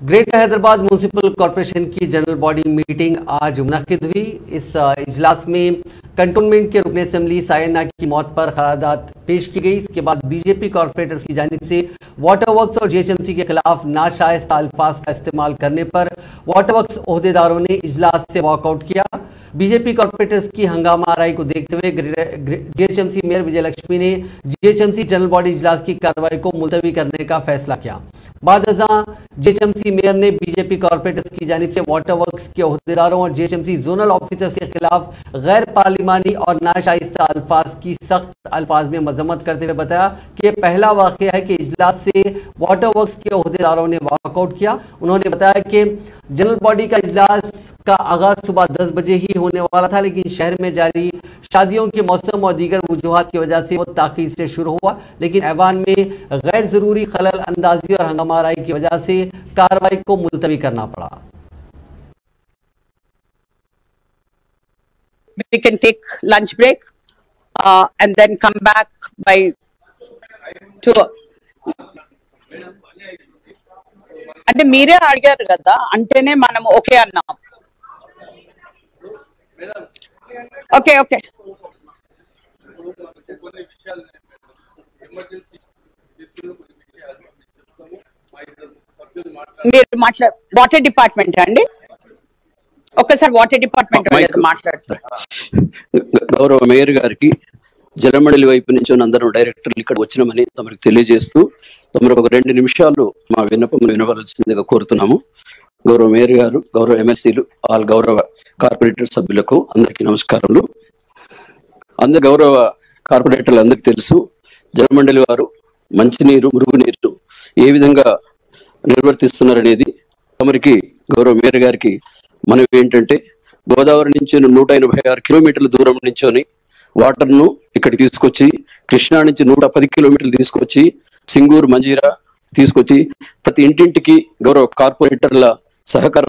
Greater Hyderabad municipal corporation की general body meeting आज मुनक्किद हुई। इस इजलास में कंटोनमेंट के रुकन असेंबली सायना की मौत पर खरादात पेश की गई। इसके बाद बीजेपी कॉरपोरेटर्स की जानिब से वाटर वर्क्स और जीएचएमसी के खिलाफ नाशाइस्ता अल्फाज का इस्तेमाल करने पर वाटर वर्क्स ओहदेदारों ने इजलास से वॉकआउट किया। बीजेपी कॉरपोरेटर्स की हंगामा आराई को देखते हुए जीएचएमसी मेयर विजय लक्ष्मी ने जीएचएमसी जनरल बॉडी इजलास की कार्रवाई को मुलतवी करने का फैसला किया। बाद जीएचएमसी मेयर ने बीजेपी कॉरपोरेटर्स की जानिब से वाटर वर्क्स के ओहदेदारों और जीएचएमसी जोनल ऑफिसर्स के खिलाफ गैर पार्लिमानी और नाशाइस्ता अल्फाज की सख्त अल्फाज में मजम्मत करते हुए बताया कि यह पहला वाक़या है कि इजलास से वाटर वर्क्स के ओहदेदारों ने वॉकआउट किया। उन्होंने बताया कि जनरल बॉडी का इजलास का आगाज सुबह 10 बजे ही होने वाला था, लेकिन शहर में जारी शादियों के मौसम और दीगर वजूहात की वजह से वो ताख़ीर से शुरू हुआ, लेकिन ऐवान में गैर ज़रूरी खलल अंदाजी और हंगामा आराई की वजह से कार्रवाई को मुलतवी करना पड़ा। We can take lunch break and then come back by 2. అంటే మీరే అడిగారు కదా, అంటేనే మనం ఓకే అన్నాం. ఓకే ఓకే మీరు వాటర్ డిపార్ట్మెంట్ అండి, ఒక్కసారి వాటర్ డిపార్ట్మెంట్ మాట్లాడుతారు. గౌరవ మేయర్ గారికి జలమండలి వైపు నుంచి అందరూ డైరెక్టర్లు ఇక్కడ వచ్చినామని తమకు తెలియజేస్తూ తమకు ఒక 2 నిమిషాలు మా విన్నపం వినవలసిందిగా కోరుతున్నాము. గౌరవ మేయర్ గారు, గౌరవ ఎమ్మెల్సీలు, ఆల్ గౌరవ కార్పొరేటర్ సభ్యులకు అందరికీ నమస్కారములు. గౌరవ కార్పొరేటర్లు అందరికీ తెలుసు, జలమండలి వారు మంచినీరు, మురుగునీరు ఏ విధంగా నిర్వర్తిస్తున్నారనేది. తమరికి గౌరవ మేయర్ గారికి మనవి ఏంటంటే, గోదావరి నుంచి 186 కిలోమీటర్ల దూరం నుంచొని వాటర్ను ఇక్కడికి తీసుకొచ్చి, కృష్ణా నుంచి 110 కిలోమీటర్లు తీసుకొచ్చి, సింగూరు మంజీరా తీసుకొచ్చి ప్రతి ఇంటింటికి గౌరవ కార్పొరేటర్ల సహకారం